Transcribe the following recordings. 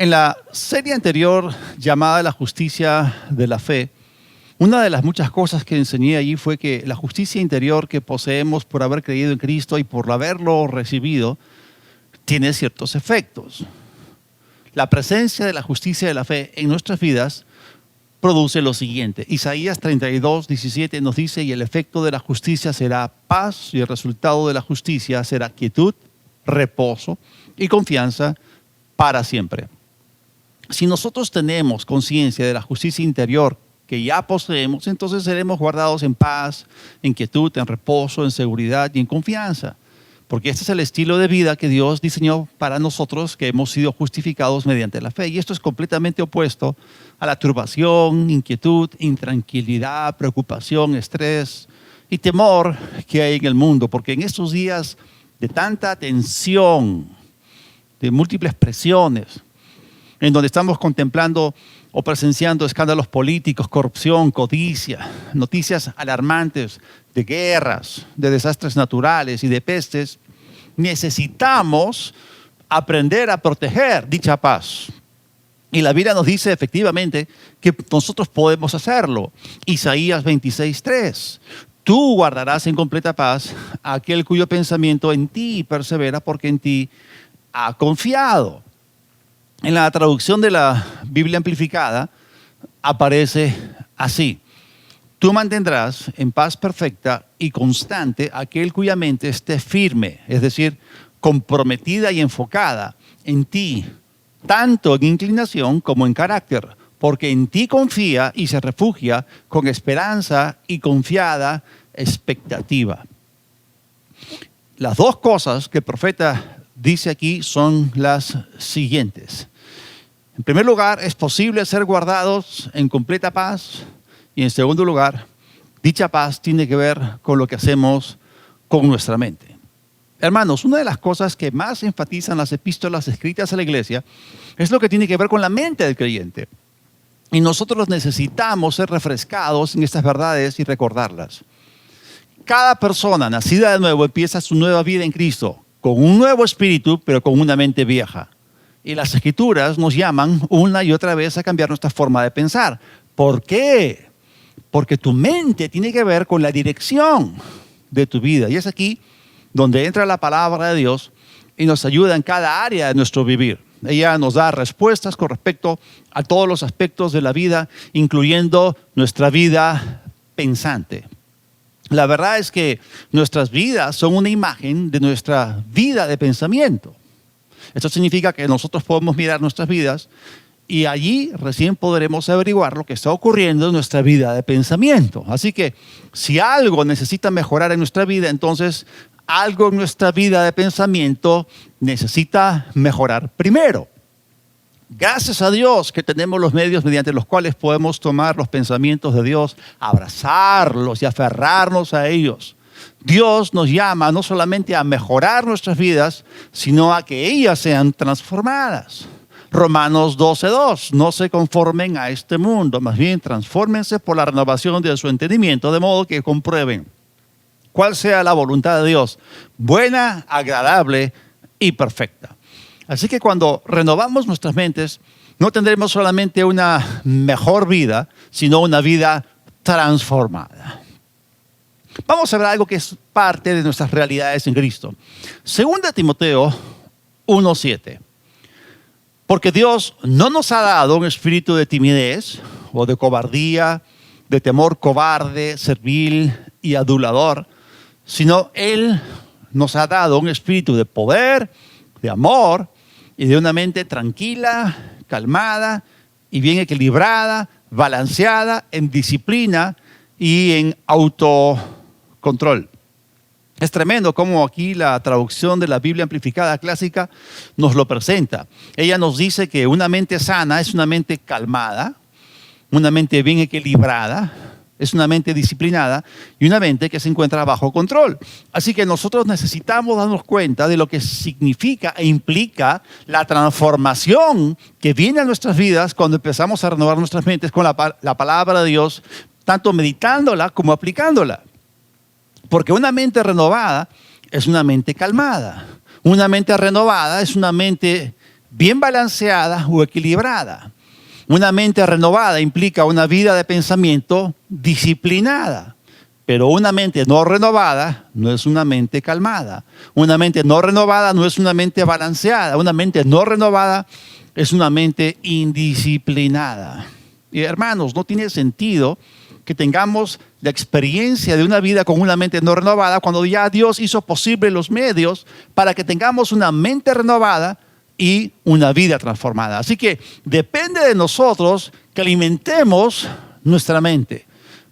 En la serie anterior llamada La justicia de la fe, una de las muchas cosas que enseñé allí fue que la justicia interior que poseemos por haber creído en Cristo y por haberlo recibido tiene ciertos efectos. La presencia de la justicia de la fe en nuestras vidas produce lo siguiente. Isaías 32:17 nos dice: y el efecto de la justicia será paz, y el resultado de la justicia será quietud, reposo y confianza para siempre. Si nosotros tenemos conciencia de la justicia interior que ya poseemos, entonces seremos guardados en paz, en quietud, en reposo, en seguridad y en confianza. Porque este es el estilo de vida que Dios diseñó para nosotros, que hemos sido justificados mediante la fe. Y esto es completamente opuesto a la turbación, inquietud, intranquilidad, preocupación, estrés y temor que hay en el mundo. Porque en estos días de tanta tensión, de múltiples presiones, en donde estamos contemplando o presenciando escándalos políticos, corrupción, codicia, noticias alarmantes de guerras, de desastres naturales y de pestes, necesitamos aprender a proteger dicha paz. Y la Biblia nos dice efectivamente que nosotros podemos hacerlo. Isaías 26:3. Tú guardarás en completa paz a aquel cuyo pensamiento en ti persevera, porque en ti ha confiado. En la traducción de la Biblia amplificada aparece así: tú mantendrás en paz perfecta y constante aquel cuya mente esté firme, es decir, comprometida y enfocada en ti, tanto en inclinación como en carácter, porque en ti confía y se refugia con esperanza y confiada expectativa. Las dos cosas que el profeta dice aquí son las siguientes. En primer lugar, es posible ser guardados en completa paz. Y en segundo lugar, dicha paz tiene que ver con lo que hacemos con nuestra mente. Hermanos, una de las cosas que más enfatizan las epístolas escritas a la iglesia es lo que tiene que ver con la mente del creyente. Y nosotros necesitamos ser refrescados en estas verdades y recordarlas. Cada persona nacida de nuevo empieza su nueva vida en Cristo con un nuevo espíritu, pero con una mente vieja. Y las Escrituras nos llaman una y otra vez a cambiar nuestra forma de pensar. ¿Por qué? Porque tu mente tiene que ver con la dirección de tu vida. Y es aquí donde entra la palabra de Dios y nos ayuda en cada área de nuestro vivir. Ella nos da respuestas con respecto a todos los aspectos de la vida, incluyendo nuestra vida pensante. La verdad es que nuestras vidas son una imagen de nuestra vida de pensamiento. Esto significa que nosotros podemos mirar nuestras vidas y allí recién podremos averiguar lo que está ocurriendo en nuestra vida de pensamiento. Así que si algo necesita mejorar en nuestra vida, entonces algo en nuestra vida de pensamiento necesita mejorar primero. Gracias a Dios que tenemos los medios mediante los cuales podemos tomar los pensamientos de Dios, abrazarlos y aferrarnos a ellos. Dios nos llama no solamente a mejorar nuestras vidas, sino a que ellas sean transformadas. Romanos 12:2, no se conformen a este mundo, más bien transfórmense por la renovación de su entendimiento, de modo que comprueben cuál sea la voluntad de Dios, buena, agradable y perfecta. Así que cuando renovamos nuestras mentes, no tendremos solamente una mejor vida, sino una vida transformada. Vamos a ver algo que es parte de nuestras realidades en Cristo. Segunda Timoteo 1:7. Porque Dios no nos ha dado un espíritu de timidez o de cobardía, de temor cobarde, servil y adulador, sino Él nos ha dado un espíritu de poder, de amor y de una mente tranquila, calmada y bien equilibrada, balanceada, en disciplina y en autocontrol. Es tremendo cómo aquí la traducción de la Biblia amplificada clásica nos lo presenta. Ella nos dice que una mente sana es una mente calmada, una mente bien equilibrada, es una mente disciplinada y una mente que se encuentra bajo control. Así que nosotros necesitamos darnos cuenta de lo que significa e implica la transformación que viene a nuestras vidas cuando empezamos a renovar nuestras mentes con la palabra de Dios, tanto meditándola como aplicándola. Porque una mente renovada es una mente calmada. Una mente renovada es una mente bien balanceada o equilibrada. Una mente renovada implica una vida de pensamiento disciplinada. Pero una mente no renovada no es una mente calmada. Una mente no renovada no es una mente balanceada. Una mente no renovada es una mente indisciplinada. Y hermanos, no tiene sentido que tengamos la experiencia de una vida con una mente no renovada cuando ya Dios hizo posible los medios para que tengamos una mente renovada y una vida transformada. Así que depende de nosotros que alimentemos nuestra mente.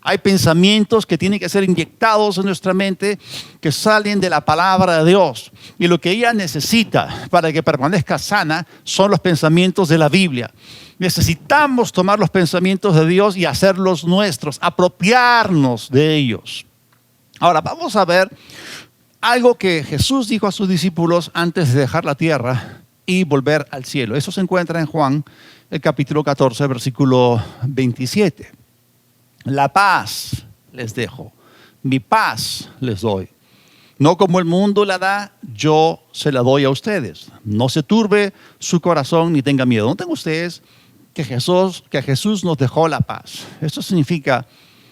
Hay pensamientos que tienen que ser inyectados en nuestra mente que salen de la palabra de Dios. Y lo que ella necesita para que permanezca sana son los pensamientos de la Biblia. Necesitamos tomar los pensamientos de Dios y hacerlos nuestros, apropiarnos de ellos. Ahora vamos a ver algo que Jesús dijo a sus discípulos antes de dejar la tierra y volver al cielo. Eso se encuentra en Juan, el capítulo 14, versículo 27. La paz les dejo, mi paz les doy. No como el mundo la da, yo se la doy a ustedes. No se turbe su corazón ni tenga miedo. ¿Noten ustedes que Jesús nos dejó la paz? Esto significa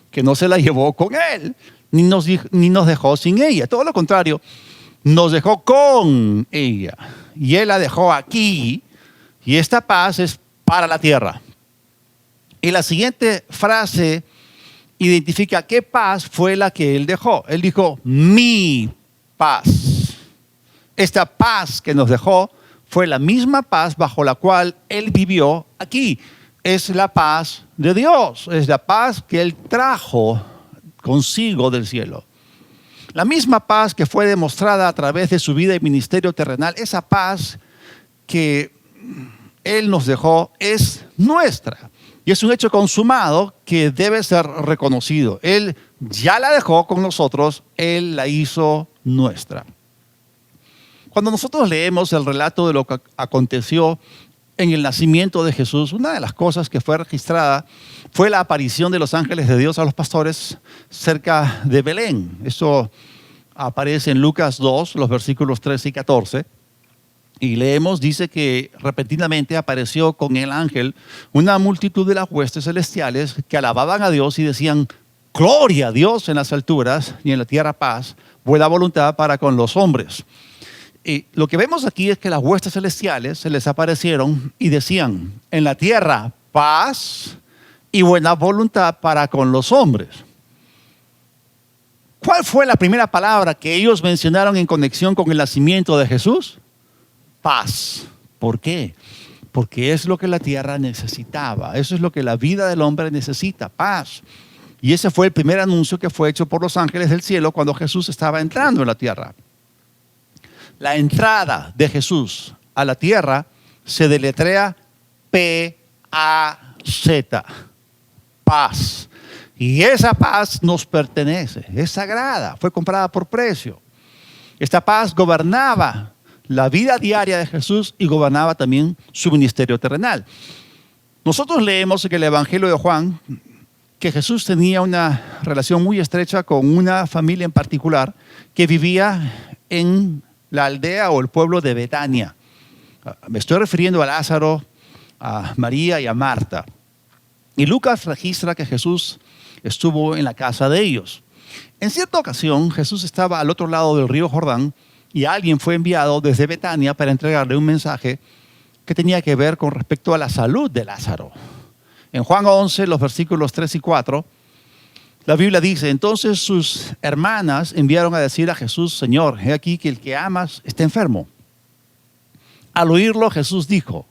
que no se la llevó con Él, ni nos dejó sin ella. Todo lo contrario, nos dejó con ella. Y Él la dejó aquí, y esta paz es para la tierra. Y la siguiente frase identifica qué paz fue la que Él dejó. Él dijo, mi paz. Esta paz que nos dejó fue la misma paz bajo la cual Él vivió aquí. Es la paz de Dios, es la paz que Él trajo consigo del cielo. La misma paz que fue demostrada a través de su vida y ministerio terrenal, esa paz que Él nos dejó es nuestra. Y es un hecho consumado que debe ser reconocido. Él ya la dejó con nosotros, Él la hizo nuestra. Cuando nosotros leemos el relato de lo que aconteció en el nacimiento de Jesús, una de las cosas que fue registrada fue la aparición de los ángeles de Dios a los pastores cerca de Belén. Eso aparece en Lucas 2, los versículos 13 y 14. Y leemos, dice que repentinamente apareció con el ángel una multitud de las huestes celestiales que alababan a Dios y decían, gloria a Dios en las alturas y en la tierra paz, buena voluntad para con los hombres. Y lo que vemos aquí es que las huestes celestiales se les aparecieron y decían, en la tierra paz y buena voluntad para con los hombres. ¿Cuál fue la primera palabra que ellos mencionaron en conexión con el nacimiento de Jesús? Paz. ¿Por qué? Porque es lo que la tierra necesitaba. Eso es lo que la vida del hombre necesita, paz. Y ese fue el primer anuncio que fue hecho por los ángeles del cielo cuando Jesús estaba entrando en la tierra. La entrada de Jesús a la tierra se deletrea P-A-Z, paz. Y esa paz nos pertenece, es sagrada, fue comprada por precio. Esta paz gobernaba la vida diaria de Jesús y gobernaba también su ministerio terrenal. Nosotros leemos en el Evangelio de Juan que Jesús tenía una relación muy estrecha con una familia en particular que vivía en la aldea o el pueblo de Betania. Me estoy refiriendo a Lázaro, a María y a Marta. Y Lucas registra que Jesús estuvo en la casa de ellos. En cierta ocasión, Jesús estaba al otro lado del río Jordán y alguien fue enviado desde Betania para entregarle un mensaje que tenía que ver con respecto a la salud de Lázaro. En Juan 11, los versículos 3 y 4, la Biblia dice, entonces sus hermanas enviaron a decir a Jesús, Señor, he aquí que el que amas está enfermo. Al oírlo, Jesús dijo,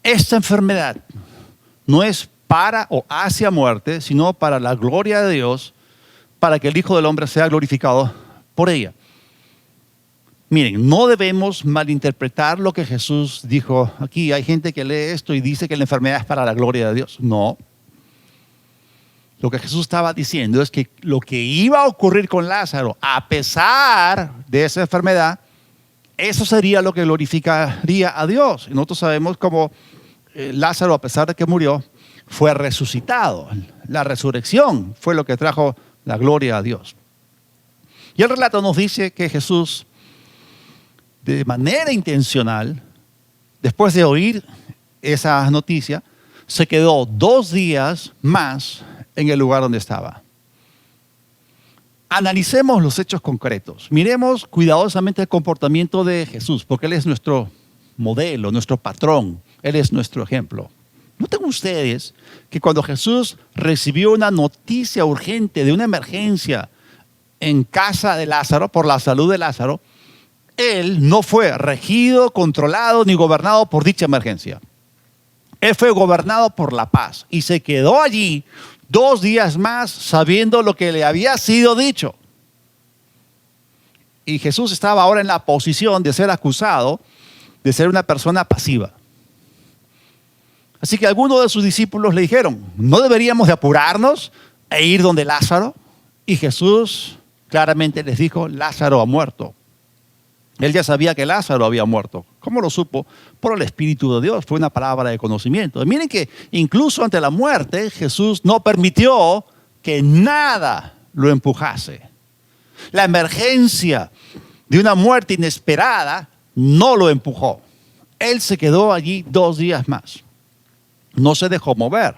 esta enfermedad no es para o hacia muerte, sino para la gloria de Dios, para que el Hijo del Hombre sea glorificado por ella. Miren, no debemos malinterpretar lo que Jesús dijo aquí. Hay gente que lee esto y dice que la enfermedad es para la gloria de Dios. No. Lo que Jesús estaba diciendo es que lo que iba a ocurrir con Lázaro, a pesar de esa enfermedad, eso sería lo que glorificaría a Dios. Y nosotros sabemos cómo Lázaro, a pesar de que murió, fue resucitado. La resurrección fue lo que trajo la gloria a Dios. Y el relato nos dice que Jesús, de manera intencional, después de oír esa noticia, se quedó 2 días más en el lugar donde estaba. Analicemos los hechos concretos. Miremos cuidadosamente el comportamiento de Jesús, porque Él es nuestro modelo, nuestro patrón. Él es nuestro ejemplo. Noten ustedes que cuando Jesús recibió una noticia urgente de una emergencia en casa de Lázaro, por la salud de Lázaro, Él no fue regido, controlado ni gobernado por dicha emergencia. Él fue gobernado por la paz y se quedó allí 2 días más sabiendo lo que le había sido dicho. Y Jesús estaba ahora en la posición de ser acusado de ser una persona pasiva. Así que algunos de sus discípulos le dijeron, ¿no deberíamos de apurarnos e ir donde Lázaro? Y Jesús claramente les dijo, Lázaro ha muerto. Él ya sabía que Lázaro había muerto. ¿Cómo lo supo? Por el Espíritu de Dios. Fue una palabra de conocimiento. Y miren que incluso ante la muerte, Jesús no permitió que nada lo empujase. La emergencia de una muerte inesperada no lo empujó. Él se quedó allí 2 días más. No se dejó mover.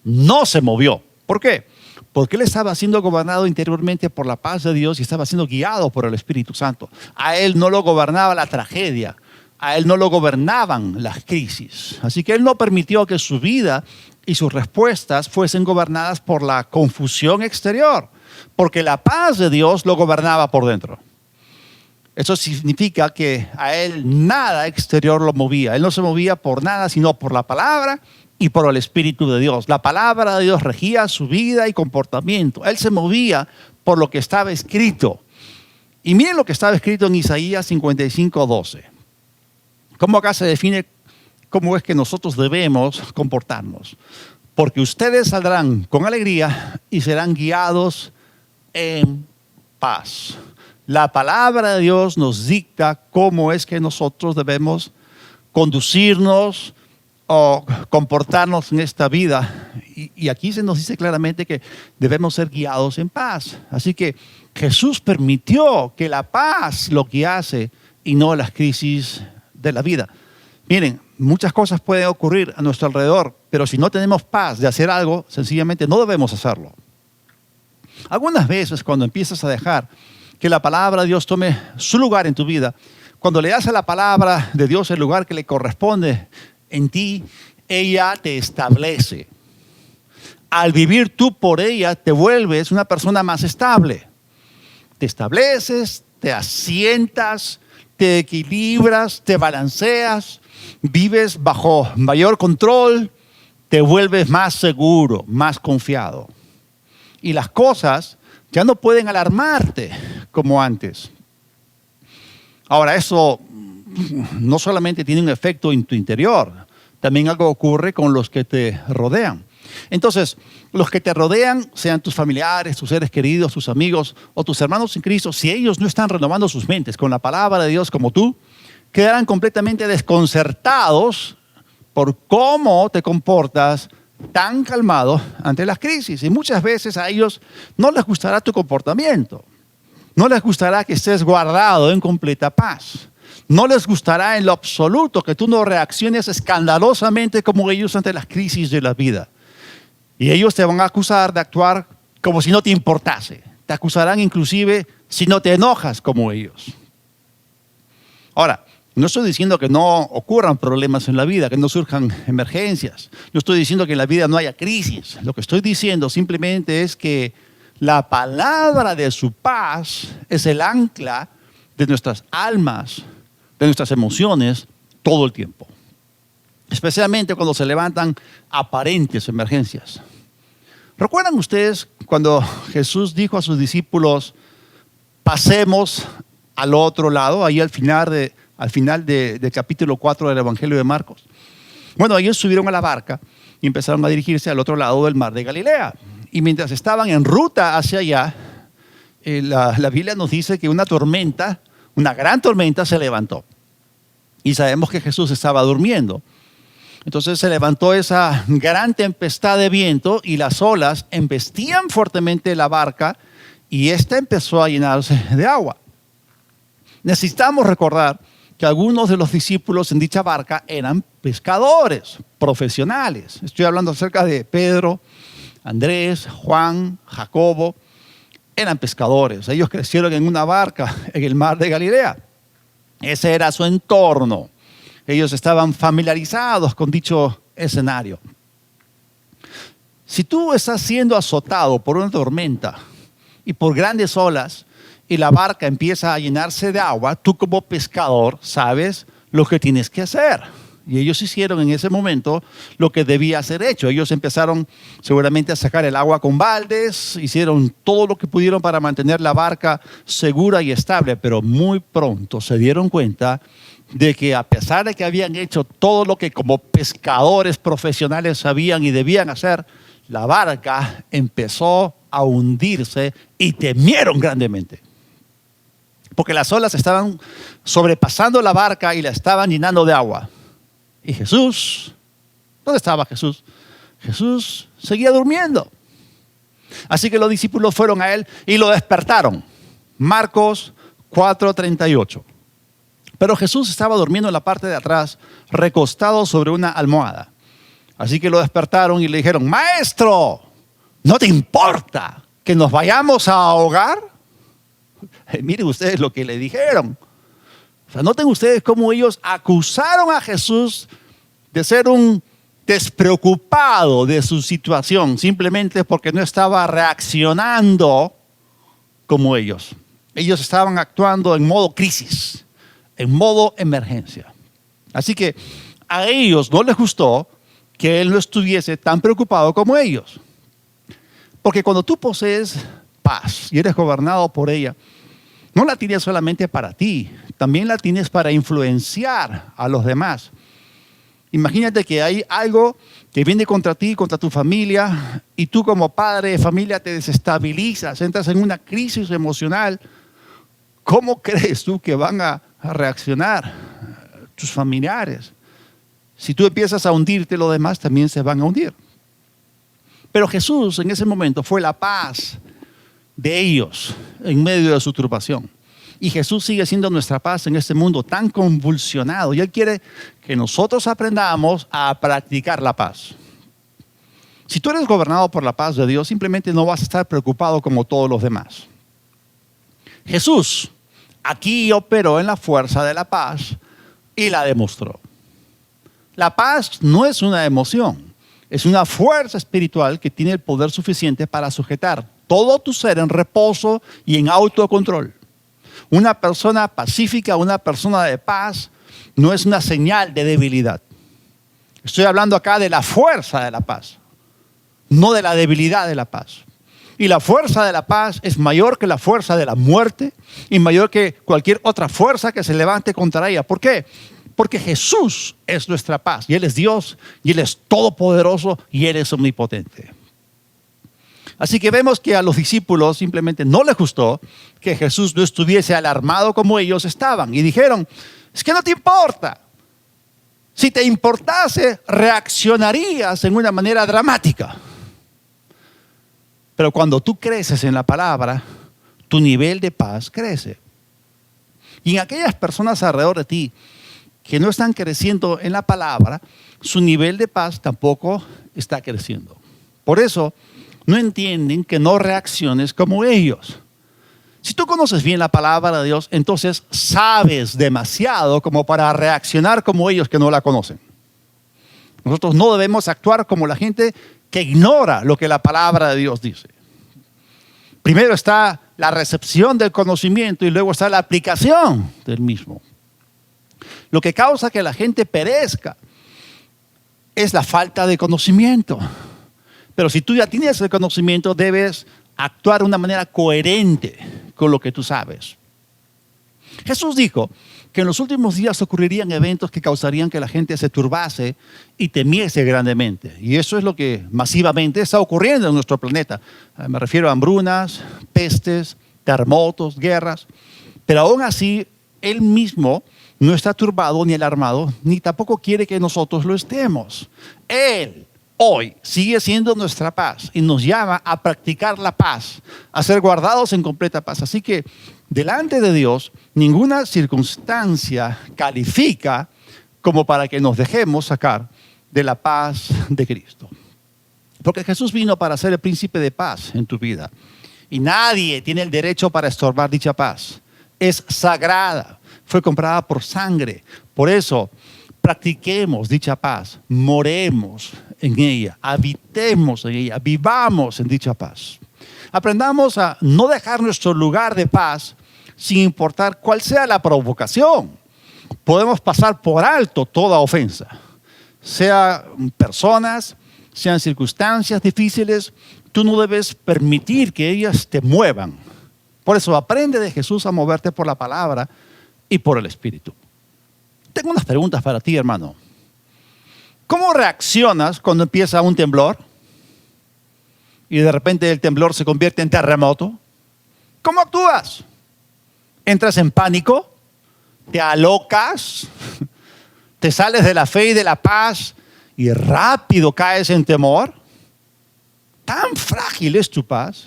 No se movió. ¿Por qué? Porque él estaba siendo gobernado interiormente por la paz de Dios y estaba siendo guiado por el Espíritu Santo. A él no lo gobernaba la tragedia, a él no lo gobernaban las crisis. Así que él no permitió que su vida y sus respuestas fuesen gobernadas por la confusión exterior, porque la paz de Dios lo gobernaba por dentro. Eso significa que a él nada exterior lo movía. Él no se movía por nada, sino por la palabra y por el Espíritu de Dios. La palabra de Dios regía su vida y comportamiento. Él se movía por lo que estaba escrito. Y miren lo que estaba escrito en Isaías 55:12. Cómo acá se define cómo es que nosotros debemos comportarnos. Porque ustedes saldrán con alegría y serán guiados en paz. La palabra de Dios nos dicta cómo es que nosotros debemos conducirnos o comportarnos en esta vida. Y aquí se nos dice claramente que debemos ser guiados en paz. Así que Jesús permitió que la paz lo guiase y no las crisis de la vida. Miren, muchas cosas pueden ocurrir a nuestro alrededor, pero si no tenemos paz de hacer algo, sencillamente no debemos hacerlo. Algunas veces cuando empiezas a dejar que la palabra de Dios tome su lugar en tu vida, cuando le das a la palabra de Dios el lugar que le corresponde en ti, ella te establece. Al vivir tú por ella, te vuelves una persona más estable. Te estableces, te asientas, te equilibras, te balanceas, vives bajo mayor control, te vuelves más seguro, más confiado. Y las cosas ya no pueden alarmarte como antes. Ahora, eso no solamente tiene un efecto en tu interior, también algo ocurre con los que te rodean. Entonces, los que te rodean, sean tus familiares, tus seres queridos, tus amigos o tus hermanos en Cristo, si ellos no están renovando sus mentes con la palabra de Dios como tú, quedarán completamente desconcertados por cómo te comportas tan calmado ante las crisis. Y muchas veces a ellos no les gustará tu comportamiento. No les gustará que estés guardado en completa paz. No les gustará en lo absoluto que tú no reacciones escandalosamente como ellos ante las crisis de la vida. Y ellos te van a acusar de actuar como si no te importase. Te acusarán inclusive si no te enojas como ellos. Ahora, no estoy diciendo que no ocurran problemas en la vida, que no surjan emergencias. No estoy diciendo que en la vida no haya crisis. Lo que estoy diciendo simplemente es que la palabra de su paz es el ancla de nuestras almas, de nuestras emociones, todo el tiempo. Especialmente cuando se levantan aparentes emergencias. ¿Recuerdan ustedes cuando Jesús dijo a sus discípulos, pasemos al otro lado, ahí al final del capítulo 4 del Evangelio de Marcos? Bueno, ellos subieron a la barca y empezaron a dirigirse al otro lado del mar de Galilea. Y mientras estaban en ruta hacia allá, la Biblia nos dice que una tormenta, una gran tormenta se levantó. Y sabemos que Jesús estaba durmiendo. Entonces se levantó esa gran tempestad de viento y las olas embestían fuertemente la barca y ésta empezó a llenarse de agua. Necesitamos recordar que algunos de los discípulos en dicha barca eran pescadores profesionales. Estoy hablando acerca de Pedro, Andrés, Juan, Jacobo. Eran pescadores. Ellos crecieron en una barca en el mar de Galilea. Ese era su entorno. Ellos estaban familiarizados con dicho escenario. Si tú estás siendo azotado por una tormenta y por grandes olas y la barca empieza a llenarse de agua, tú como pescador sabes lo que tienes que hacer. Y ellos hicieron en ese momento lo que debía ser hecho. Ellos empezaron seguramente a sacar el agua con baldes, hicieron todo lo que pudieron para mantener la barca segura y estable, pero muy pronto se dieron cuenta de que a pesar de que habían hecho todo lo que como pescadores profesionales sabían y debían hacer, la barca empezó a hundirse y temieron grandemente. Porque las olas estaban sobrepasando la barca y la estaban llenando de agua. Y Jesús, ¿dónde estaba Jesús? Jesús seguía durmiendo. Así que los discípulos fueron a él y lo despertaron. Marcos 4:38. Pero Jesús estaba durmiendo en la parte de atrás, recostado sobre una almohada. Así que lo despertaron y le dijeron, Maestro, ¿no te importa que nos vayamos a ahogar? Miren ustedes lo que le dijeron. O sea, noten ustedes cómo ellos acusaron a Jesús de ser un despreocupado de su situación, simplemente porque no estaba reaccionando como ellos. Ellos estaban actuando en modo crisis, en modo emergencia. Así que a ellos no les gustó que él no estuviese tan preocupado como ellos. Porque cuando tú posees paz y eres gobernado por ella, no la tienes solamente para ti, también la tienes para influenciar a los demás. Imagínate que hay algo que viene contra ti, contra tu familia, y tú como padre de familia te desestabilizas, entras en una crisis emocional. ¿Cómo crees tú que van a reaccionar tus familiares? Si tú empiezas a hundirte, los demás también se van a hundir. Pero Jesús en ese momento fue la paz de ellos en medio de su turbación. Y Jesús sigue siendo nuestra paz en este mundo tan convulsionado. Y Él quiere que nosotros aprendamos a practicar la paz. Si tú eres gobernado por la paz de Dios, simplemente no vas a estar preocupado como todos los demás. Jesús aquí operó en la fuerza de la paz y la demostró. La paz no es una emoción, es una fuerza espiritual que tiene el poder suficiente para sujetar todo tu ser en reposo y en autocontrol. Una persona pacífica, una persona de paz, no es una señal de debilidad. Estoy hablando acá de la fuerza de la paz, no de la debilidad de la paz. Y la fuerza de la paz es mayor que la fuerza de la muerte y mayor que cualquier otra fuerza que se levante contra ella. ¿Por qué? Porque Jesús es nuestra paz y Él es Dios y Él es todopoderoso y Él es omnipotente. Así que vemos que a los discípulos simplemente no les gustó que Jesús no estuviese alarmado como ellos estaban. Y dijeron, es que no te importa. Si te importase, reaccionarías en una manera dramática. Pero cuando tú creces en la palabra, tu nivel de paz crece. Y en aquellas personas alrededor de ti que no están creciendo en la palabra, su nivel de paz tampoco está creciendo. Por eso, no entienden que no reacciones como ellos. Si tú conoces bien la palabra de Dios, entonces sabes demasiado como para reaccionar como ellos que no la conocen. Nosotros no debemos actuar como la gente que ignora lo que la palabra de Dios dice. Primero está la recepción del conocimiento y luego está la aplicación del mismo. Lo que causa que la gente perezca es la falta de conocimiento. Pero si tú ya tienes el conocimiento, debes actuar de una manera coherente con lo que tú sabes. Jesús dijo que en los últimos días ocurrirían eventos que causarían que la gente se turbase y temiese grandemente. Y eso es lo que masivamente está ocurriendo en nuestro planeta. Me refiero a hambrunas, pestes, terremotos, guerras. Pero aún así, Él mismo no está turbado ni alarmado, ni tampoco quiere que nosotros lo estemos. Él hoy sigue siendo nuestra paz y nos llama a practicar la paz, a ser guardados en completa paz. Así que delante de Dios, ninguna circunstancia califica como para que nos dejemos sacar de la paz de Cristo. Porque Jesús vino para ser el príncipe de paz en tu vida. Y nadie tiene el derecho para estorbar dicha paz. Es sagrada, fue comprada por sangre. Por eso, practiquemos dicha paz, moremos en ella, habitemos en ella, vivamos en dicha paz. Aprendamos a no dejar nuestro lugar de paz sin importar cuál sea la provocación. Podemos pasar por alto toda ofensa, sean personas, sean circunstancias difíciles. Tú no debes permitir que ellas te muevan. Por eso aprende de Jesús a moverte por la palabra y por el Espíritu. Tengo unas preguntas para ti, hermano. ¿Cómo reaccionas cuando empieza un temblor y de repente el temblor se convierte en terremoto? ¿Cómo actúas? ¿Entras en pánico? ¿Te alocas? ¿Te sales de la fe y de la paz y rápido caes en temor? ¿Tan frágil es tu paz?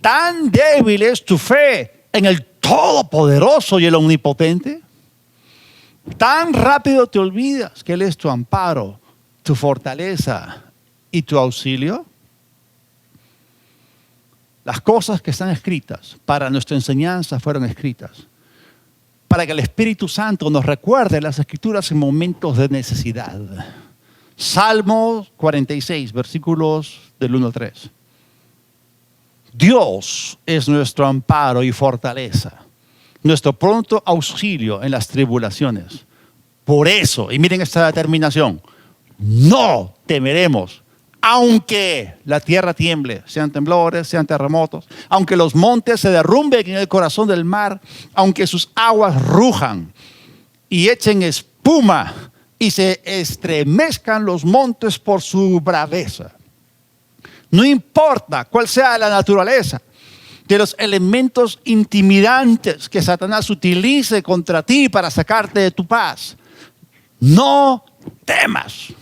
¿Tan débil es tu fe en el Todopoderoso y el Omnipotente? ¿Tan rápido te olvidas que Él es tu amparo, tu fortaleza y tu auxilio? Las cosas que están escritas para nuestra enseñanza fueron escritas para que el Espíritu Santo nos recuerde las Escrituras en momentos de necesidad. Salmo 46, versículos del 1 al 3. Dios es nuestro amparo y fortaleza, nuestro pronto auxilio en las tribulaciones. Por eso, y miren esta determinación, no temeremos, aunque la tierra tiemble, sean temblores, sean terremotos, aunque los montes se derrumben en el corazón del mar, aunque sus aguas rujan y echen espuma y se estremezcan los montes por su braveza. No importa cuál sea la naturaleza de los elementos intimidantes que Satanás utilice contra ti para sacarte de tu paz, no temas.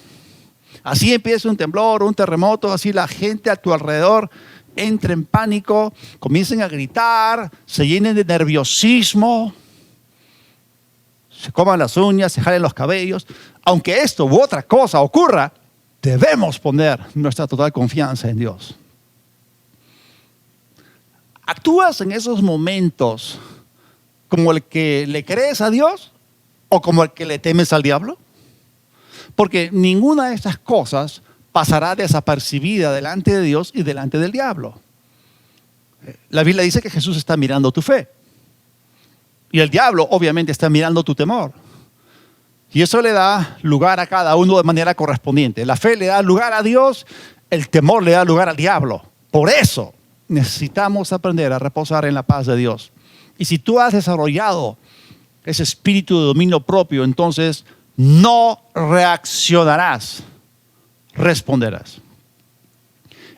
Así empieza un temblor, un terremoto, así la gente a tu alrededor entra en pánico, comiencen a gritar, se llenen de nerviosismo, se coman las uñas, se jalen los cabellos. Aunque esto u otra cosa ocurra, debemos poner nuestra total confianza en Dios. ¿Actúas en esos momentos como el que le crees a Dios o como el que le temes al diablo? Porque ninguna de estas cosas pasará desapercibida delante de Dios y delante del diablo. La Biblia dice que Jesús está mirando tu fe. Y el diablo obviamente está mirando tu temor. Y eso le da lugar a cada uno de manera correspondiente. La fe le da lugar a Dios, el temor le da lugar al diablo. Por eso necesitamos aprender a reposar en la paz de Dios. Y si tú has desarrollado ese espíritu de dominio propio, entonces no reaccionarás, responderás.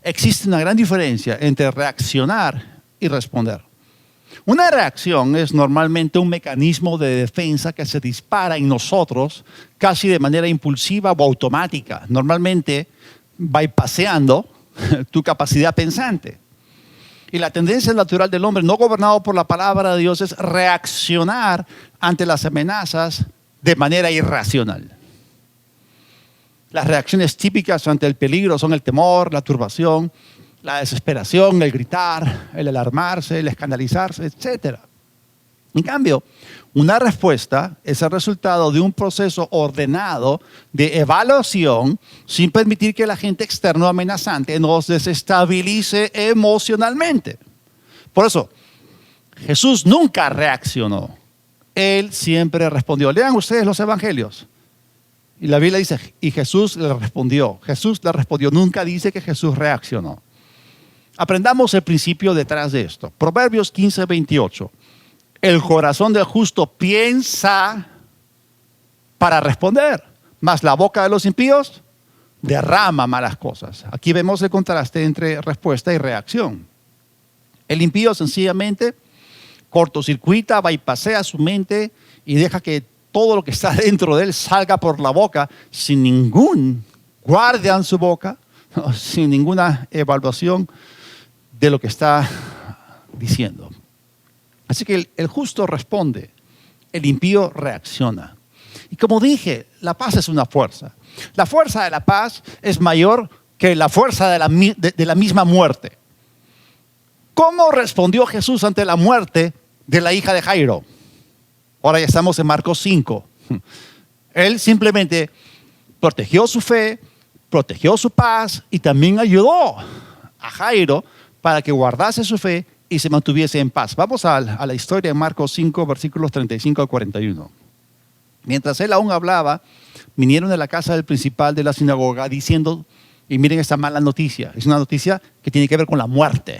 Existe una gran diferencia entre reaccionar y responder. Una reacción es normalmente un mecanismo de defensa que se dispara en nosotros casi de manera impulsiva o automática, normalmente bypaseando tu capacidad pensante. Y la tendencia natural del hombre no gobernado por la palabra de Dios es reaccionar ante las amenazas de manera irracional. Las reacciones típicas ante el peligro son el temor, la turbación, la desesperación, el gritar, el alarmarse, el escandalizarse, etc. En cambio, una respuesta es el resultado de un proceso ordenado de evaluación sin permitir que el agente externo amenazante nos desestabilice emocionalmente. Por eso, Jesús nunca reaccionó. Él siempre respondió. Lean ustedes los evangelios. Y la Biblia dice, y Jesús le respondió. Jesús le respondió. Nunca dice que Jesús reaccionó. Aprendamos el principio detrás de esto. Proverbios 15:28. El corazón del justo piensa para responder, mas la boca de los impíos derrama malas cosas. Aquí vemos el contraste entre respuesta y reacción. El impío sencillamente cortocircuita, bypassea su mente y deja que todo lo que está dentro de él salga por la boca sin ningún guardia en su boca, sin ninguna evaluación de lo que está diciendo. Así que el justo responde, el impío reacciona. Y como dije, la paz es una fuerza. La fuerza de la paz es mayor que la fuerza de la misma muerte. ¿Cómo respondió Jesús ante la muerte de la hija de Jairo? Ahora ya estamos en Marcos 5. Él simplemente protegió su fe, protegió su paz y también ayudó a Jairo para que guardase su fe y se mantuviese en paz. Vamos a la historia en Marcos 5, versículos 35 al 41. Mientras él aún hablaba, vinieron de la casa del principal de la sinagoga diciendo, y miren esta mala noticia, es una noticia que tiene que ver con la muerte.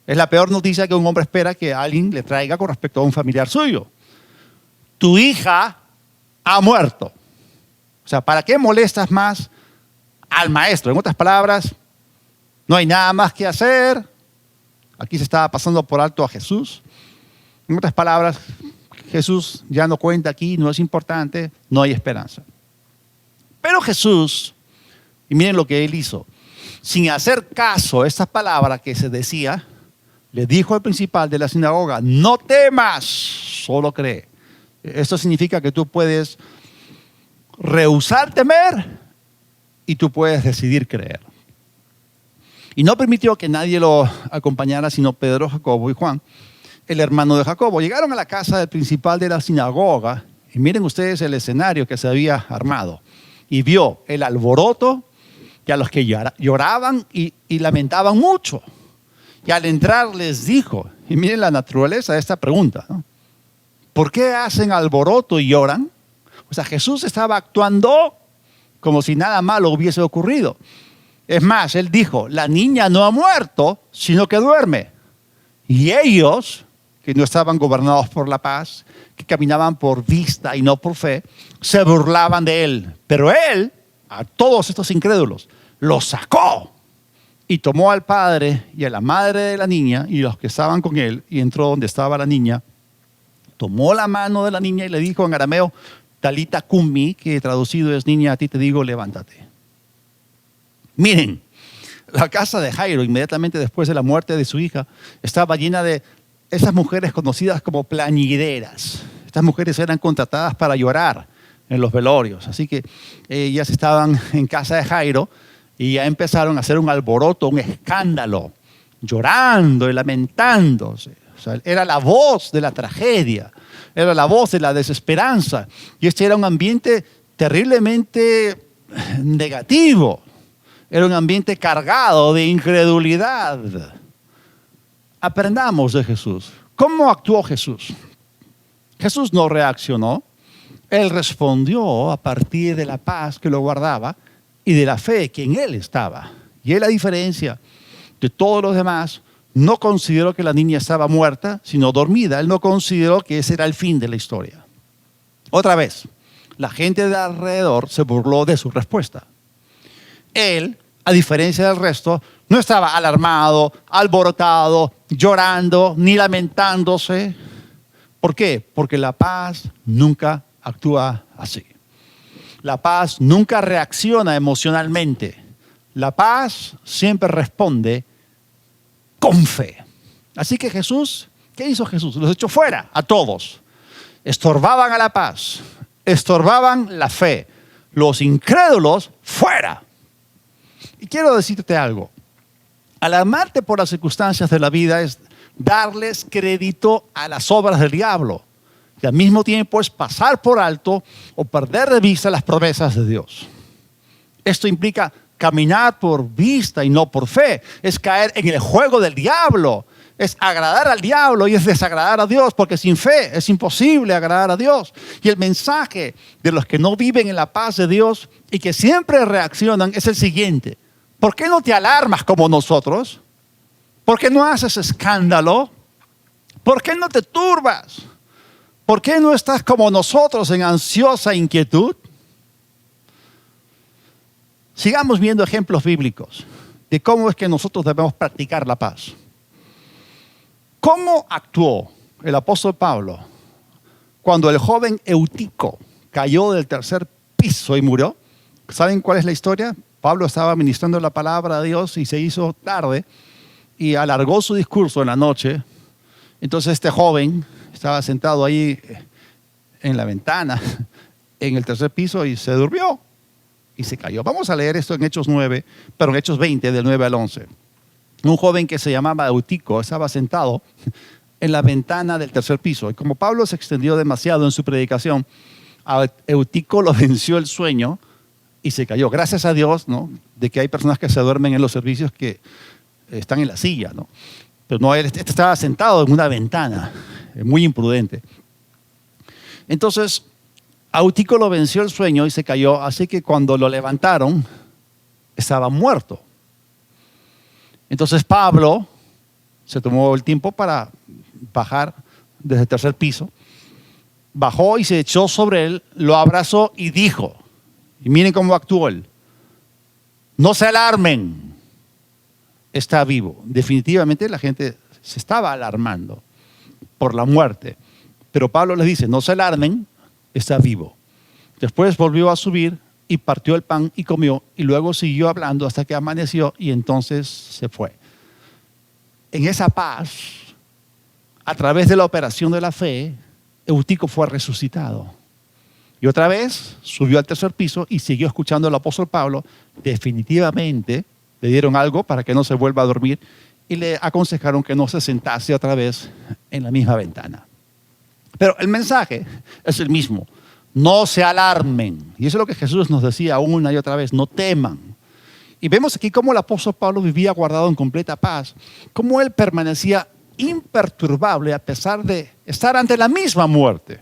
Es la peor noticia que un hombre espera que alguien le traiga con respecto a un familiar suyo. Tu hija ha muerto. O sea, ¿para qué molestas más al maestro? En otras palabras, no hay nada más que hacer. Aquí se estaba pasando por alto a Jesús. En otras palabras, Jesús ya no cuenta aquí, no es importante, no hay esperanza. Pero Jesús, y miren lo que él hizo, sin hacer caso a esta palabra que se decía, le dijo al principal de la sinagoga, no temas, solo cree. Esto significa que tú puedes rehusar temer y tú puedes decidir creer. Y no permitió que nadie lo acompañara, sino Pedro, Jacobo y Juan, el hermano de Jacobo. Llegaron a la casa del principal de la sinagoga y miren ustedes el escenario que se había armado. Y vio el alboroto y a los que lloraban y lamentaban mucho. Y al entrar les dijo, y miren la naturaleza de esta pregunta, ¿no? ¿Por qué hacen alboroto y lloran? O sea, Jesús estaba actuando como si nada malo hubiese ocurrido. Es más, él dijo, la niña no ha muerto, sino que duerme. Y ellos, que no estaban gobernados por la paz, que caminaban por vista y no por fe, se burlaban de él. Pero él, a todos estos incrédulos, los sacó y tomó al padre y a la madre de la niña y los que estaban con él y entró donde estaba la niña, tomó la mano de la niña y le dijo en arameo, Talita cumi, que traducido es niña, a ti te digo, levántate. Miren, la casa de Jairo, inmediatamente después de la muerte de su hija, estaba llena de esas mujeres conocidas como plañideras. Estas mujeres eran contratadas para llorar en los velorios. Así que ellas estaban en casa de Jairo y ya empezaron a hacer un alboroto, un escándalo, llorando y lamentándose. O sea, era la voz de la tragedia, era la voz de la desesperanza. Y este era un ambiente terriblemente negativo. Era un ambiente cargado de incredulidad. Aprendamos de Jesús. ¿Cómo actuó Jesús? Jesús no reaccionó. Él respondió a partir de la paz que lo guardaba y de la fe que en él estaba. Y él, a diferencia de todos los demás, no consideró que la niña estaba muerta, sino dormida. Él no consideró que ese era el fin de la historia. Otra vez, la gente de alrededor se burló de su respuesta. Él, a diferencia del resto, no estaba alarmado, alborotado, llorando, ni lamentándose. ¿Por qué? Porque la paz nunca actúa así. La paz nunca reacciona emocionalmente. La paz siempre responde con fe. Así que Jesús, ¿qué hizo Jesús? Los echó fuera a todos. Estorbaban a la paz, estorbaban la fe. Los incrédulos, fuera. Y quiero decirte algo. Alarmarte por las circunstancias de la vida es darles crédito a las obras del diablo. Y al mismo tiempo es pasar por alto o perder de vista las promesas de Dios. Esto implica caminar por vista y no por fe. Es caer en el juego del diablo. Es agradar al diablo y es desagradar a Dios, porque sin fe es imposible agradar a Dios. Y el mensaje de los que no viven en la paz de Dios y que siempre reaccionan es el siguiente. ¿Por qué no te alarmas como nosotros? ¿Por qué no haces escándalo? ¿Por qué no te turbas? ¿Por qué no estás como nosotros en ansiosa inquietud? Sigamos viendo ejemplos bíblicos de cómo es que nosotros debemos practicar la paz. ¿Cómo actuó el apóstol Pablo cuando el joven Eutico cayó del tercer piso y murió? ¿Saben cuál es la historia? Pablo estaba ministrando la palabra de Dios y se hizo tarde y alargó su discurso en la noche Entonces este joven estaba sentado ahí en la ventana, en el tercer piso, y se durmió y se cayó. Vamos a leer esto en Hechos 20, del 9 al 11. Un joven que se llamaba Eutico estaba sentado en la ventana del tercer piso. Y como Pablo se extendió demasiado en su predicación, a Eutico lo venció el sueño y se cayó. Gracias a Dios, ¿no?, de que hay personas que se duermen en los servicios que están en la silla, ¿no? Pero no, él estaba sentado en una ventana, muy imprudente. Entonces, a Eutico lo venció el sueño y se cayó, así que cuando lo levantaron, estaba muerto. Entonces Pablo se tomó el tiempo para bajar desde el tercer piso, bajó y se echó sobre él, lo abrazó y dijo, y miren cómo actuó él: no se alarmen, está vivo. Definitivamente la gente se estaba alarmando por la muerte, pero Pablo les dice: no se alarmen, está vivo. Después volvió a subir y partió el pan y comió, y luego siguió hablando hasta que amaneció, y entonces se fue. En esa paz, a través de la operación de la fe, Eutico fue resucitado. Y otra vez subió al tercer piso y siguió escuchando al apóstol Pablo. Definitivamente le dieron algo para que no se vuelva a dormir y le aconsejaron que no se sentase otra vez en la misma ventana. Pero el mensaje es el mismo: no se alarmen. Y eso es lo que Jesús nos decía una y otra vez: no teman. Y vemos aquí cómo el apóstol Pablo vivía guardado en completa paz, cómo él permanecía imperturbable a pesar de estar ante la misma muerte.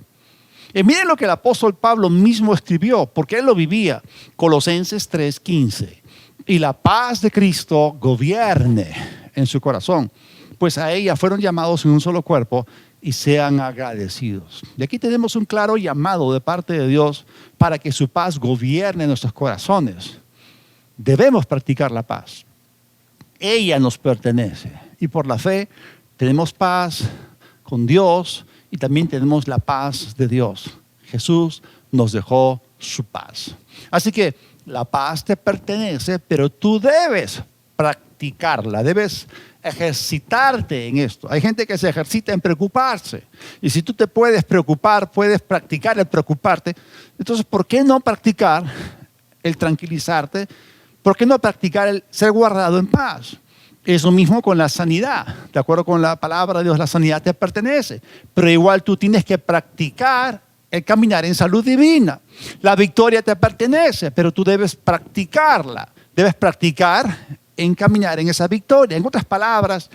Y miren lo que el apóstol Pablo mismo escribió, porque él lo vivía. Colosenses 3:15. Y la paz de Cristo gobierne en su corazón, pues a ella fueron llamados en un solo cuerpo, y sean agradecidos. Y aquí tenemos un claro llamado de parte de Dios para que su paz gobierne en nuestros corazones. Debemos practicar la paz. Ella nos pertenece. Y por la fe tenemos paz con Dios y también tenemos la paz de Dios. Jesús nos dejó su paz. Así que la paz te pertenece, pero tú debes practicarla, debes ejercitarte en esto. Hay gente que se ejercita en preocuparse. Y si tú te puedes preocupar, puedes practicar el preocuparte. Entonces, ¿por qué no practicar el tranquilizarte? ¿Por qué no practicar el ser guardado en paz? Es lo mismo con la sanidad. De acuerdo con la palabra de Dios, la sanidad te pertenece. Pero igual tú tienes que practicar el caminar en salud divina. La victoria te pertenece, pero tú debes practicarla. Debes practicar en caminar en esa victoria. En otras palabras,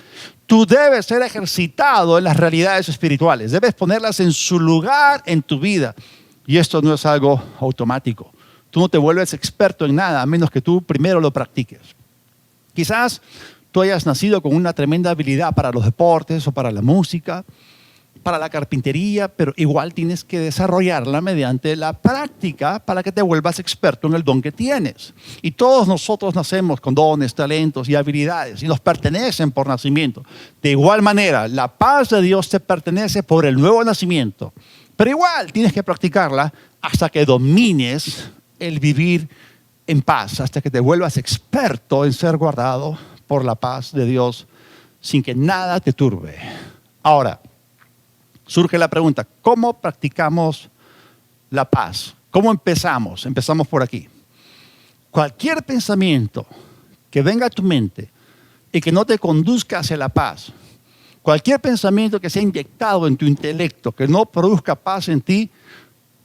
tú debes ser ejercitado en las realidades espirituales. Debes ponerlas en su lugar en tu vida. Y esto no es algo automático. Tú no te vuelves experto en nada a menos que tú primero lo practiques. Quizás tú hayas nacido con una tremenda habilidad para los deportes o para la música, para la carpintería, pero igual tienes que desarrollarla mediante la práctica para que te vuelvas experto en el don que tienes. Y todos nosotros nacemos con dones, talentos y habilidades y nos pertenecen por nacimiento. De igual manera, la paz de Dios te pertenece por el nuevo nacimiento, pero igual tienes que practicarla hasta que domines el vivir en paz, hasta que te vuelvas experto en ser guardado por la paz de Dios sin que nada te turbe. Ahora, surge la pregunta: ¿cómo practicamos la paz? ¿Cómo empezamos? Empezamos por aquí. Cualquier pensamiento que venga a tu mente y que no te conduzca hacia la paz, cualquier pensamiento que sea inyectado en tu intelecto, que no produzca paz en ti,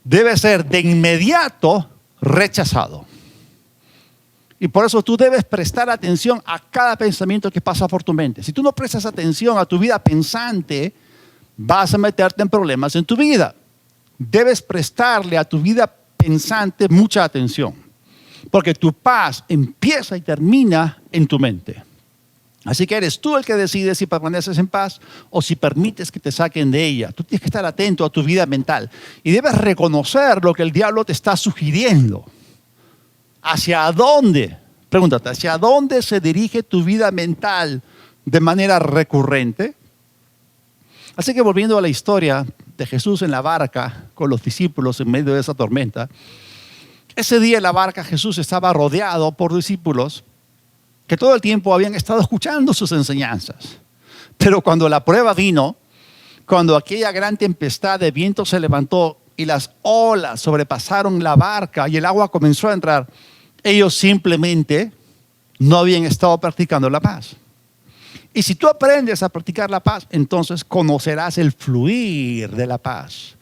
debe ser de inmediato rechazado. Y por eso tú debes prestar atención a cada pensamiento que pasa por tu mente. Si tú no prestas atención a tu vida pensante, vas a meterte en problemas en tu vida. Debes prestarle a tu vida pensante mucha atención, porque tu paz empieza y termina en tu mente. Así que eres tú el que decide si permaneces en paz o si permites que te saquen de ella. Tú tienes que estar atento a tu vida mental y debes reconocer lo que el diablo te está sugiriendo. ¿Hacia dónde? Pregúntate, ¿hacia dónde se dirige tu vida mental de manera recurrente? Así que volviendo a la historia de Jesús en la barca con los discípulos en medio de esa tormenta, ese día en la barca Jesús estaba rodeado por discípulos que todo el tiempo habían estado escuchando sus enseñanzas. Pero cuando la prueba vino, cuando aquella gran tempestad de viento se levantó y las olas sobrepasaron la barca y el agua comenzó a entrar, ellos simplemente no habían estado practicando la paz. Y si tú aprendes a practicar la paz, entonces conocerás el fluir de la paz.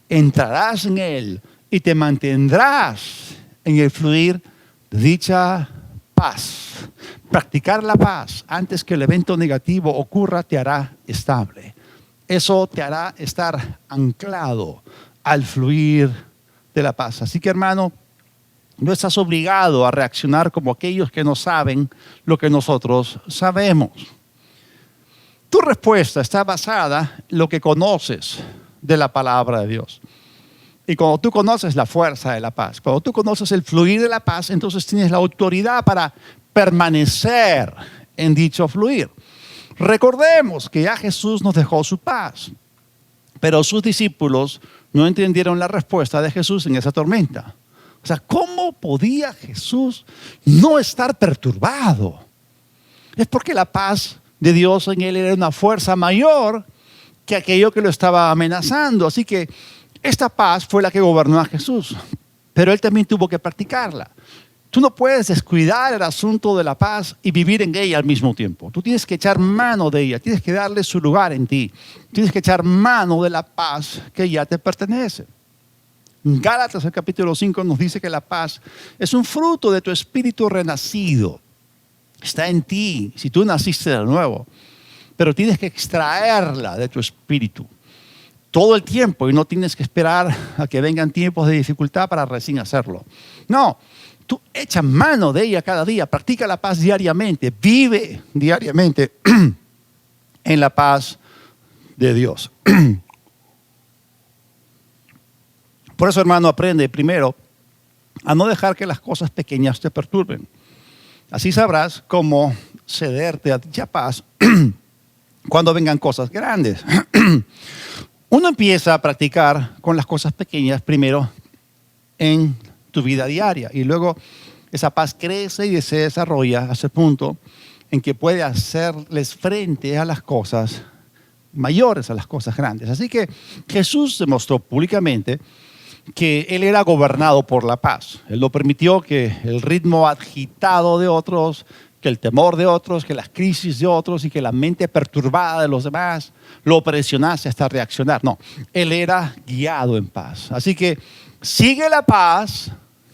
Entrarás en él y te mantendrás en el fluir de dicha paz. Practicar la paz antes que el evento negativo ocurra te hará estable. Eso te hará estar anclado al fluir de la paz. Así que, hermano, no estás obligado a reaccionar como aquellos que no saben lo que nosotros sabemos. Tu respuesta está basada en lo que conoces de la palabra de Dios. Y cuando tú conoces la fuerza de la paz, cuando tú conoces el fluir de la paz, entonces tienes la autoridad para permanecer en dicho fluir. Recordemos que ya Jesús nos dejó su paz, pero sus discípulos no entendieron la respuesta de Jesús en esa tormenta. O sea, ¿cómo podía Jesús no estar perturbado? Es porque la paz de Dios en él era una fuerza mayor que aquello que lo estaba amenazando. Así que esta paz fue la que gobernó a Jesús, pero él también tuvo que practicarla. Tú no puedes descuidar el asunto de la paz y vivir en ella al mismo tiempo. Tú tienes que echar mano de ella, tienes que darle su lugar en ti. Tienes que echar mano de la paz que ya te pertenece. En Gálatas, el capítulo 5, nos dice que la paz es un fruto de tu espíritu renacido. Está en ti, si tú naciste de nuevo. Pero tienes que extraerla de tu espíritu todo el tiempo y no tienes que esperar a que vengan tiempos de dificultad para recién hacerlo. No, tú echa mano de ella cada día, practica la paz diariamente, vive diariamente en la paz de Dios. Por eso, hermano, aprende primero a no dejar que las cosas pequeñas te perturben. Así sabrás cómo cederte a dicha paz cuando vengan cosas grandes. Uno empieza a practicar con las cosas pequeñas primero en tu vida diaria y luego esa paz crece y se desarrolla hasta el punto en que puede hacerles frente a las cosas mayores, a las cosas grandes. Así que Jesús demostró públicamente que él era gobernado por la paz. Él no permitió que el ritmo agitado de otros, que el temor de otros, que las crisis de otros y que la mente perturbada de los demás lo presionase hasta reaccionar. No, él era guiado en paz. Así que sigue la paz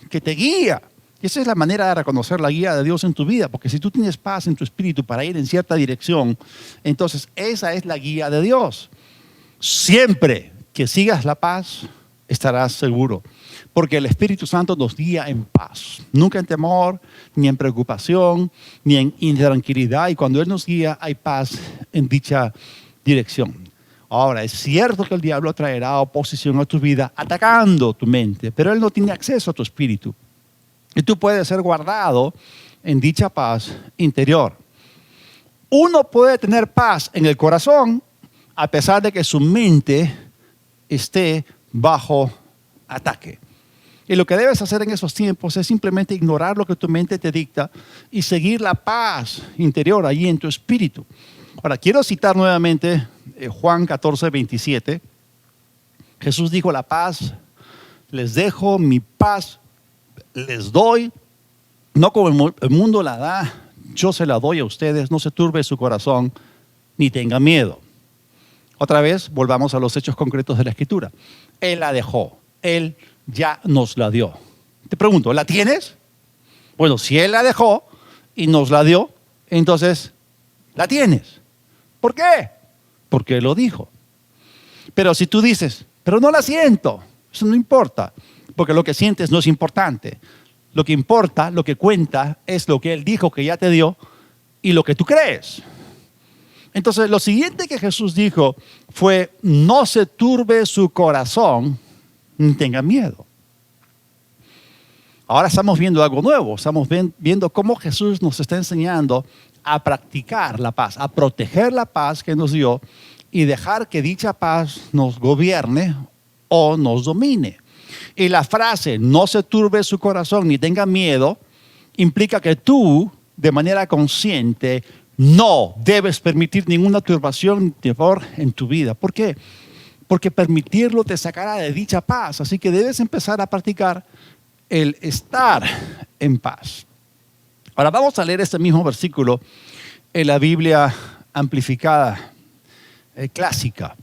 que te guía. Y esa es la manera de reconocer la guía de Dios en tu vida, porque si tú tienes paz en tu espíritu para ir en cierta dirección, entonces esa es la guía de Dios. Siempre que sigas la paz, estarás seguro, porque el Espíritu Santo nos guía en paz, nunca en temor, ni en preocupación, ni en intranquilidad, y cuando Él nos guía hay paz en dicha dirección. Ahora, es cierto que el diablo traerá oposición a tu vida atacando tu mente, pero él no tiene acceso a tu espíritu, y tú puedes ser guardado en dicha paz interior. Uno puede tener paz en el corazón a pesar de que su mente esté bajo ataque. Y lo que debes hacer en esos tiempos es simplemente ignorar lo que tu mente te dicta y seguir la paz interior allí en tu espíritu. Ahora, quiero citar nuevamente Juan 14:27. Jesús dijo, la paz les dejo, mi paz les doy, no como el mundo la da, yo se la doy a ustedes, no se turbe su corazón ni tenga miedo. Otra vez, volvamos a los hechos concretos de la Escritura. Él la dejó, Él ya nos la dio. Te pregunto, ¿la tienes? Bueno, si Él la dejó y nos la dio, entonces la tienes. ¿Por qué? Porque Él lo dijo. Pero si tú dices, pero no la siento, eso no importa, porque lo que sientes no es importante. Lo que importa, lo que cuenta, es lo que Él dijo que ya te dio y lo que tú crees. Entonces, lo siguiente que Jesús dijo fue, no se turbe su corazón, ni tenga miedo. Ahora estamos viendo algo nuevo, estamos viendo cómo Jesús nos está enseñando a practicar la paz, a proteger la paz que nos dio y dejar que dicha paz nos gobierne o nos domine. Y la frase, no se turbe su corazón, ni tenga miedo, implica que tú, de manera consciente, No debes permitir ninguna turbación ni temor en tu vida. ¿Por qué? Porque permitirlo te sacará de dicha paz. Así que debes empezar a practicar el estar en paz. Ahora vamos a leer este mismo versículo en la Biblia amplificada, clásica.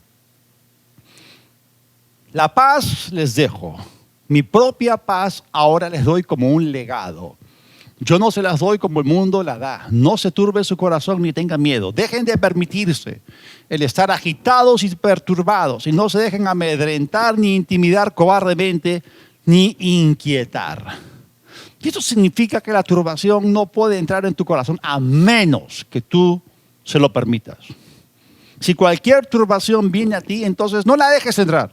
La paz les dejo, mi propia paz ahora les doy como un legado. Yo no se las doy como el mundo la da. No se turbe su corazón ni tengan miedo. Dejen de permitirse el estar agitados y perturbados y no se dejen amedrentar ni intimidar cobardemente ni inquietar. Y eso significa que la turbación no puede entrar en tu corazón a menos que tú se lo permitas. Si cualquier turbación viene a ti, entonces no la dejes entrar.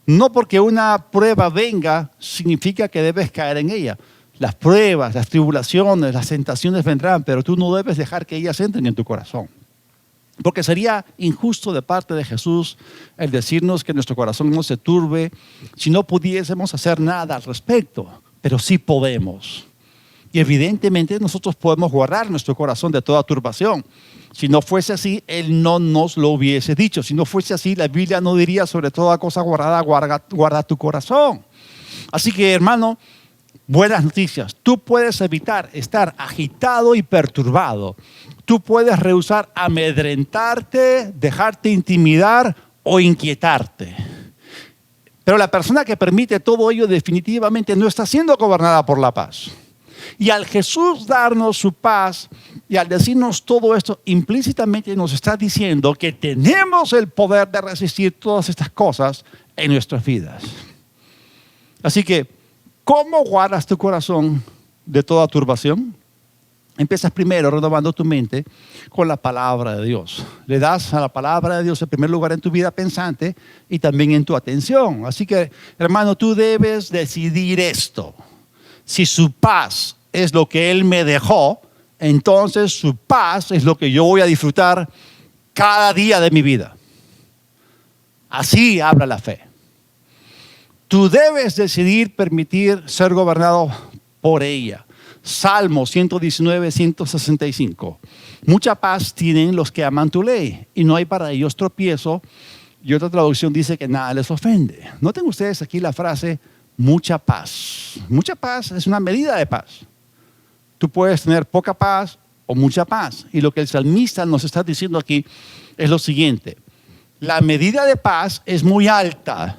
No porque una prueba venga significa que debes caer en ella. Las pruebas, las tribulaciones, las tentaciones vendrán, pero tú no debes dejar que ellas entren en tu corazón. Porque sería injusto de parte de Jesús el decirnos que nuestro corazón no se turbe si no pudiésemos hacer nada al respecto, pero sí podemos. Y evidentemente nosotros podemos guardar nuestro corazón de toda turbación. Si no fuese así, Él no nos lo hubiese dicho. Si no fuese así, la Biblia no diría sobre toda cosa guardada, guarda tu corazón. Así que, hermano, buenas noticias. Tú puedes evitar estar agitado y perturbado. Tú puedes rehusar amedrentarte, dejarte intimidar o inquietarte. Pero la persona que permite todo ello definitivamente no está siendo gobernada por la paz. Y al Jesús darnos su paz y al decirnos todo esto, implícitamente nos está diciendo que tenemos el poder de resistir todas estas cosas en nuestras vidas. Así que, ¿cómo guardas tu corazón de toda turbación? Empiezas primero renovando tu mente con la palabra de Dios. Le das a la palabra de Dios el primer lugar en tu vida pensante y también en tu atención. Así que, hermano, tú debes decidir esto. Si su paz es lo que Él me dejó, entonces su paz es lo que yo voy a disfrutar cada día de mi vida. Así habla la fe. Tú debes decidir permitir ser gobernado por ella. Salmo 119, 165. Mucha paz tienen los que aman tu ley y no hay para ellos tropiezo. Y otra traducción dice que nada les ofende. Noten ustedes aquí la frase mucha paz. Mucha paz es una medida de paz. Tú puedes tener poca paz o mucha paz. Y lo que el salmista nos está diciendo aquí es lo siguiente. La medida de paz es muy alta.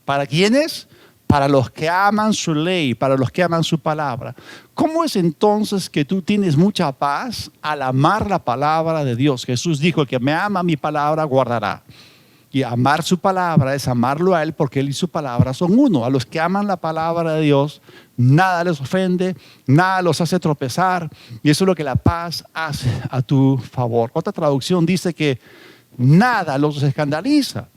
¿Para quiénes? Para los que aman su ley, para los que aman su palabra. ¿Cómo es entonces que tú tienes mucha paz al amar la palabra de Dios? Jesús dijo, el que me ama mi palabra guardará. Y amar su palabra es amarlo a Él porque Él y su palabra son uno. A los que aman la palabra de Dios, nada les ofende, nada los hace tropezar. Y eso es lo que la paz hace a tu favor. Otra traducción dice que nada los escandaliza.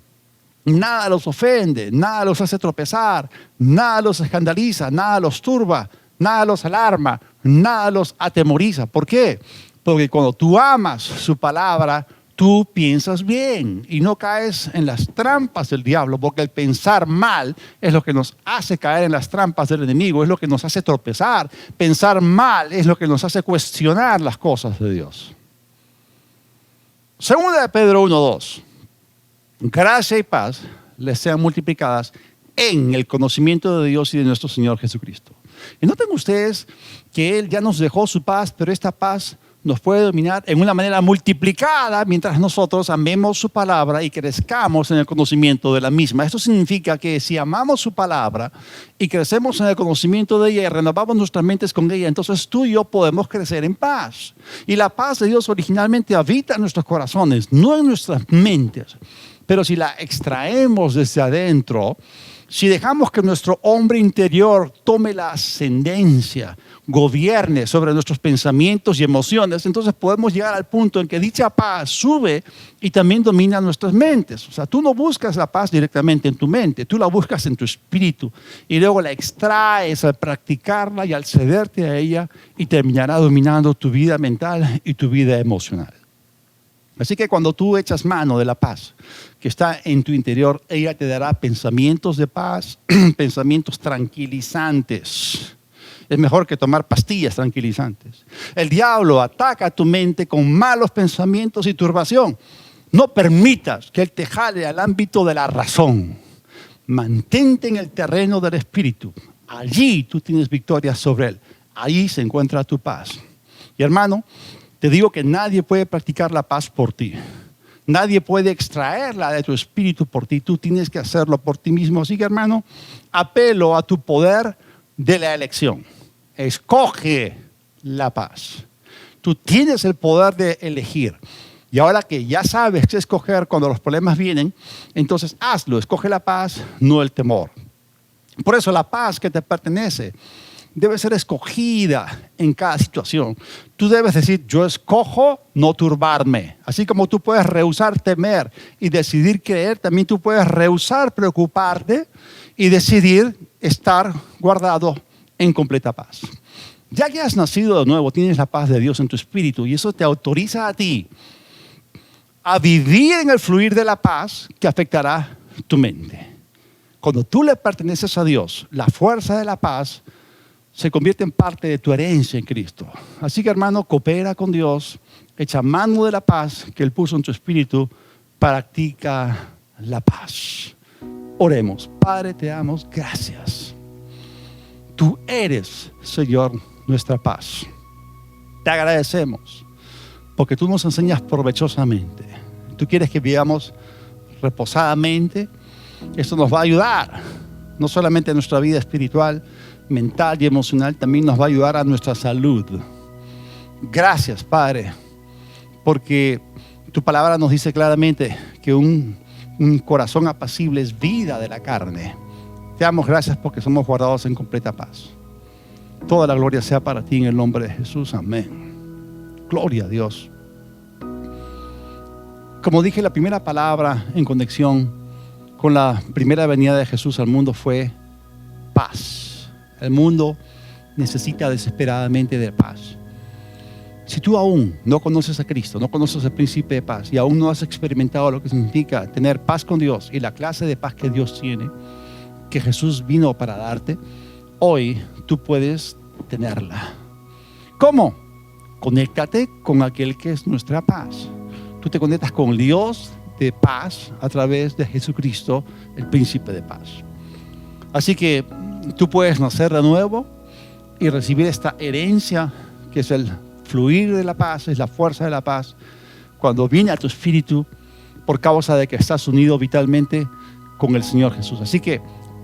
Nada los ofende, nada los hace tropezar, nada los escandaliza, nada los turba, nada los alarma, nada los atemoriza. ¿Por qué? Porque cuando tú amas su palabra, tú piensas bien y no caes en las trampas del diablo, porque el pensar mal es lo que nos hace caer en las trampas del enemigo, es lo que nos hace tropezar. Pensar mal es lo que nos hace cuestionar las cosas de Dios. Segunda de Pedro 1:2. Gracia y paz les sean multiplicadas en el conocimiento de Dios y de nuestro Señor Jesucristo. Y noten ustedes que Él ya nos dejó su paz, pero esta paz nos puede dominar en una manera multiplicada mientras nosotros amemos su palabra y crezcamos en el conocimiento de la misma. Esto significa que si amamos su palabra y crecemos en el conocimiento de ella y renovamos nuestras mentes con ella, entonces tú y yo podemos crecer en paz. Y la paz de Dios originalmente habita en nuestros corazones, no en nuestras mentes. Pero si la extraemos desde adentro, si dejamos que nuestro hombre interior tome la ascendencia, gobierne sobre nuestros pensamientos y emociones, entonces podemos llegar al punto en que dicha paz sube y también domina nuestras mentes. O sea, tú no buscas la paz directamente en tu mente, tú la buscas en tu espíritu y luego la extraes al practicarla y al cederte a ella y terminará dominando tu vida mental y tu vida emocional. Así que cuando tú echas mano de la paz que está en tu interior, ella te dará pensamientos de paz, pensamientos tranquilizantes. Es mejor que tomar pastillas tranquilizantes. El diablo ataca tu mente con malos pensamientos y turbación. No permitas que él te jale al ámbito de la razón. Mantente en el terreno del espíritu. Allí tú tienes victoria sobre él. Allí se encuentra tu paz. Y hermano, te digo que nadie puede practicar la paz por ti. Nadie puede extraerla de tu espíritu por ti. Tú tienes que hacerlo por ti mismo. Así que, hermano, apelo a tu poder de la elección. Escoge la paz. Tú tienes el poder de elegir. Y ahora que ya sabes qué escoger cuando los problemas vienen, entonces hazlo. Escoge la paz, no el temor. Por eso la paz que te pertenece debe ser escogida en cada situación. Tú debes decir, yo escojo no turbarme. Así como tú puedes rehusar temer y decidir creer, también tú puedes rehusar preocuparte y decidir estar guardado en completa paz. Ya que has nacido de nuevo, tienes la paz de Dios en tu espíritu y eso te autoriza a ti a vivir en el fluir de la paz que afectará tu mente. Cuando tú le perteneces a Dios, la fuerza de la paz se convierte en parte de tu herencia en Cristo. Así que, hermano, coopera con Dios, echa mano de la paz que Él puso en tu espíritu, practica la paz. Oremos. Padre, te damos gracias. Tú eres, Señor, nuestra paz. Te agradecemos porque tú nos enseñas provechosamente. Tú quieres que vivamos reposadamente. Esto nos va a ayudar, no solamente en nuestra vida espiritual, mental y emocional, también nos va a ayudar a nuestra salud. Gracias, Padre, porque tu palabra nos dice claramente que un corazón apacible es vida de la carne. Te damos gracias porque somos guardados en completa paz. Toda la gloria sea para ti en el nombre de Jesús. Amén. Gloria a Dios. Como dije, la primera palabra en conexión con la primera venida de Jesús al mundo fue paz. El mundo necesita desesperadamente de paz. Si tú aún no conoces a Cristo, no conoces al príncipe de paz y aún no has experimentado lo que significa tener paz con Dios y la clase de paz que Dios tiene, que Jesús vino para darte, hoy tú puedes tenerla. ¿Cómo? Conéctate con aquel que es nuestra paz. Tú te conectas con el Dios de paz a través de Jesucristo, el príncipe de paz. Así que tú puedes nacer de nuevo y recibir esta herencia que es el fluir de la paz, es la fuerza de la paz, cuando viene a tu espíritu por causa de que estás unido vitalmente con el Señor Jesús. Así que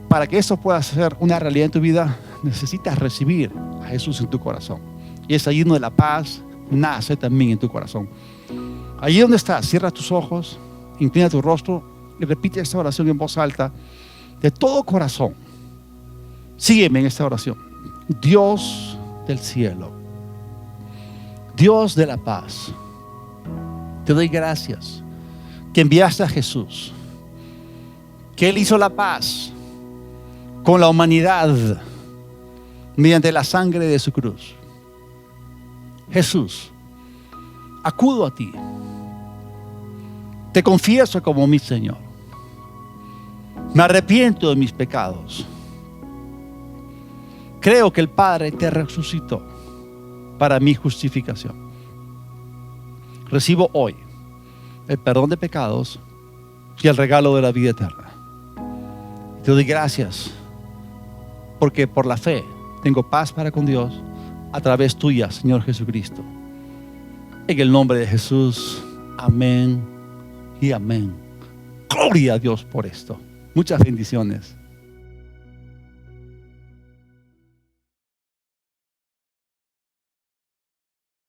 para que eso pueda ser una realidad en tu vida, necesitas recibir a Jesús en tu corazón. Y es allí donde la paz nace también en tu corazón. Allí donde estás, cierra tus ojos, inclina tu rostro y repite esta oración en voz alta de todo corazón. Sígueme en esta oración. Dios del cielo, Dios de la paz, te doy gracias que enviaste a Jesús, que Él hizo la paz con la humanidad mediante la sangre de su cruz. Jesús, acudo a ti. Te confieso como mi Señor. Me arrepiento de mis pecados. Creo que el Padre te resucitó para mi justificación. Recibo hoy el perdón de pecados y el regalo de la vida eterna. Te doy gracias porque por la fe tengo paz para con Dios a través tuya, Señor Jesucristo. En el nombre de Jesús, amén y amén. Gloria a Dios por esto. Muchas bendiciones.